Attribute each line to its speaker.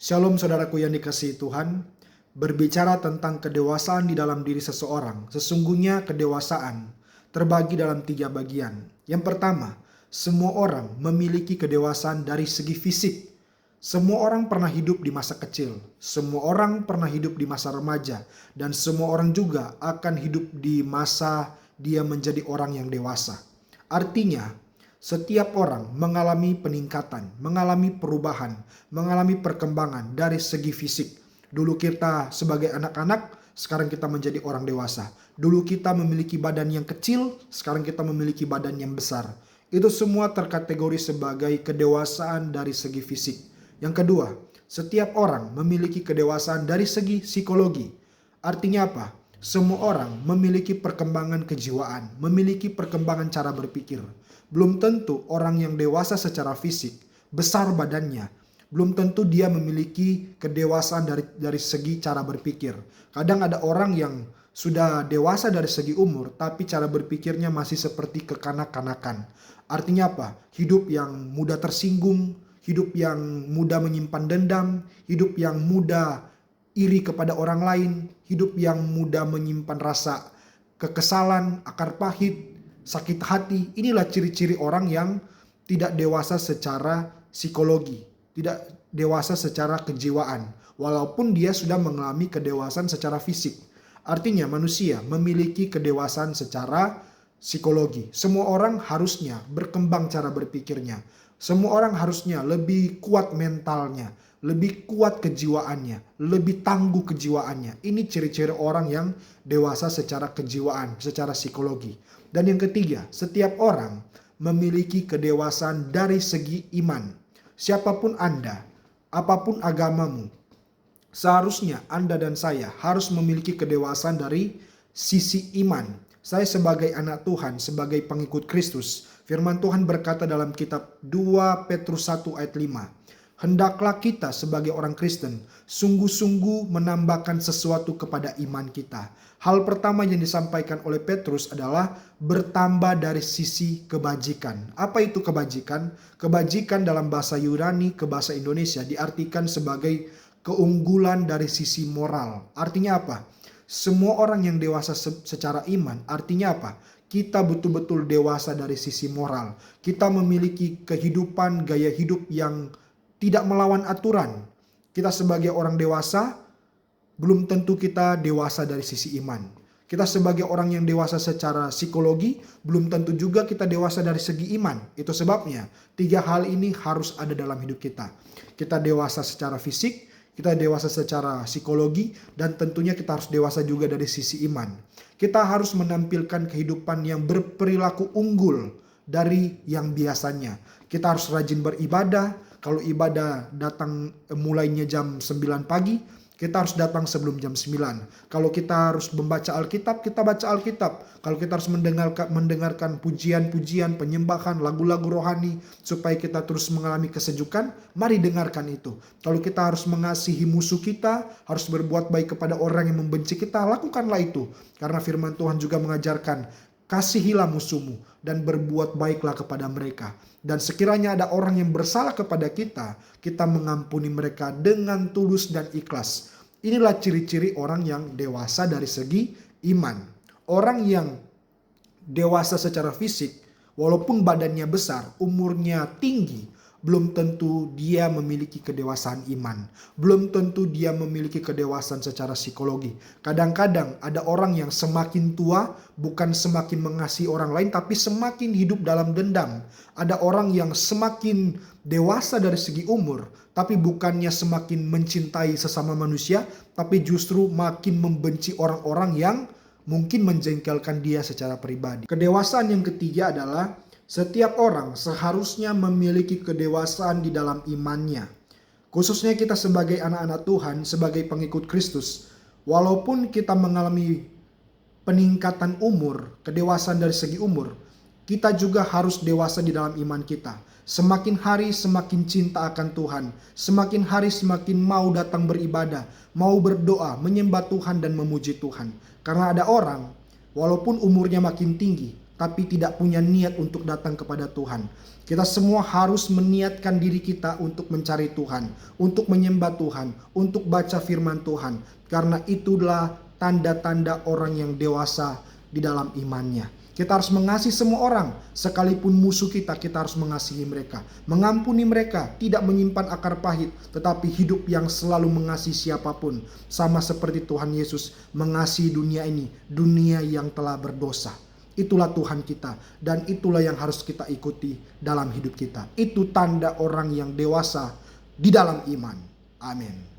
Speaker 1: Shalom saudaraku yang dikasihi Tuhan. Berbicara tentang kedewasaan di dalam diri seseorang, sesungguhnya kedewasaan terbagi dalam 3 bagian. Yang pertama, semua orang memiliki kedewasaan dari segi fisik. Semua orang pernah hidup di masa kecil, semua orang pernah hidup di masa remaja, dan semua orang juga akan hidup di masa dia menjadi orang yang dewasa. Artinya, setiap orang mengalami peningkatan, mengalami perubahan, mengalami perkembangan dari segi fisik. Dulu kita sebagai anak-anak, sekarang kita menjadi orang dewasa. Dulu kita memiliki badan yang kecil, sekarang kita memiliki badan yang besar. Itu semua terkategori sebagai kedewasaan dari segi fisik. Yang kedua, setiap orang memiliki kedewasaan dari segi psikologi. Artinya apa? Semua orang memiliki perkembangan kejiwaan, memiliki perkembangan cara berpikir. Belum tentu orang yang dewasa secara fisik, besar badannya, belum tentu dia memiliki kedewasaan dari segi cara berpikir. Kadang ada orang yang sudah dewasa dari segi umur, tapi cara berpikirnya masih seperti kekanak-kanakan. Artinya apa? Hidup yang mudah tersinggung, hidup yang mudah menyimpan dendam, hidup yang mudah iri kepada orang lain, hidup yang mudah menyimpan rasa kekesalan, akar pahit, sakit hati. Inilah ciri-ciri orang yang tidak dewasa secara psikologi, tidak dewasa secara kejiwaan, walaupun dia sudah mengalami kedewasaan secara fisik. Artinya manusia memiliki kedewasaan secara psikologi. Semua orang harusnya berkembang cara berpikirnya. Semua orang harusnya lebih kuat mentalnya, lebih kuat kejiwaannya, lebih tangguh kejiwaannya. Ini ciri-ciri orang yang dewasa secara kejiwaan, secara psikologi. Dan yang ketiga, setiap orang memiliki kedewasaan dari segi iman. Siapapun Anda, apapun agamamu, seharusnya Anda dan saya harus memiliki kedewasaan dari sisi iman. Saya sebagai anak Tuhan, sebagai pengikut Kristus, firman Tuhan berkata dalam kitab 2 Petrus 1 ayat 5. Hendaklah kita sebagai orang Kristen sungguh-sungguh menambahkan sesuatu kepada iman kita. Hal pertama yang disampaikan oleh Petrus adalah bertambah dari sisi kebajikan. Apa itu kebajikan? Kebajikan dalam bahasa Yunani ke bahasa Indonesia diartikan sebagai keunggulan dari sisi moral. Artinya apa? Semua orang yang dewasa secara iman, artinya apa? Kita betul-betul dewasa dari sisi moral. Kita memiliki kehidupan, gaya hidup yang tidak melawan aturan. Kita sebagai orang dewasa, belum tentu kita dewasa dari sisi iman. Kita sebagai orang yang dewasa secara psikologi, belum tentu juga kita dewasa dari segi iman. Itu sebabnya 3 hal ini harus ada dalam hidup kita. Kita dewasa secara fisik, kita dewasa secara psikologi, dan tentunya kita harus dewasa juga dari sisi iman. Kita harus menampilkan kehidupan yang berperilaku unggul dari yang biasanya. Kita harus rajin beribadah. Kalau ibadah datang mulainya jam 9 pagi, kita harus datang sebelum jam 9. Kalau kita harus membaca Alkitab, kita baca Alkitab. Kalau kita harus mendengarkan pujian-pujian, penyembahan, lagu-lagu rohani, supaya kita terus mengalami kesejukan, mari dengarkan itu. Kalau kita harus mengasihi musuh kita, harus berbuat baik kepada orang yang membenci kita, lakukanlah itu. Karena firman Tuhan juga mengajarkan, kasihilah musuhmu dan berbuat baiklah kepada mereka. Dan sekiranya ada orang yang bersalah kepada kita, kita mengampuni mereka dengan tulus dan ikhlas. Inilah ciri-ciri orang yang dewasa dari segi iman. Orang yang dewasa secara fisik, walaupun badannya besar, umurnya tinggi, belum tentu dia memiliki kedewasaan iman. Belum tentu dia memiliki kedewasaan secara psikologi. Kadang-kadang ada orang yang semakin tua bukan semakin mengasihi orang lain, tapi semakin hidup dalam dendam. Ada orang yang semakin dewasa dari segi umur, tapi bukannya semakin mencintai sesama manusia, tapi justru makin membenci orang-orang yang mungkin menjengkelkan dia secara pribadi. Kedewasaan yang ketiga adalah setiap orang seharusnya memiliki kedewasaan di dalam imannya. Khususnya kita sebagai anak-anak Tuhan, sebagai pengikut Kristus. Walaupun kita mengalami peningkatan umur, kedewasaan dari segi umur, kita juga harus dewasa di dalam iman kita. Semakin hari semakin cinta akan Tuhan. Semakin hari semakin mau datang beribadah, mau berdoa, menyembah Tuhan dan memuji Tuhan. Karena ada orang, walaupun umurnya makin tinggi, tapi tidak punya niat untuk datang kepada Tuhan. Kita semua harus meniatkan diri kita untuk mencari Tuhan, untuk menyembah Tuhan, untuk baca firman Tuhan. Karena itulah tanda-tanda orang yang dewasa di dalam imannya. Kita harus mengasihi semua orang, sekalipun musuh kita, kita harus mengasihi mereka. Mengampuni mereka, tidak menyimpan akar pahit, tetapi hidup yang selalu mengasihi siapapun. Sama seperti Tuhan Yesus mengasihi dunia ini, dunia yang telah berdosa. Itulah Tuhan kita, dan itulah yang harus kita ikuti dalam hidup kita. Itu tanda orang yang dewasa di dalam iman. Amin.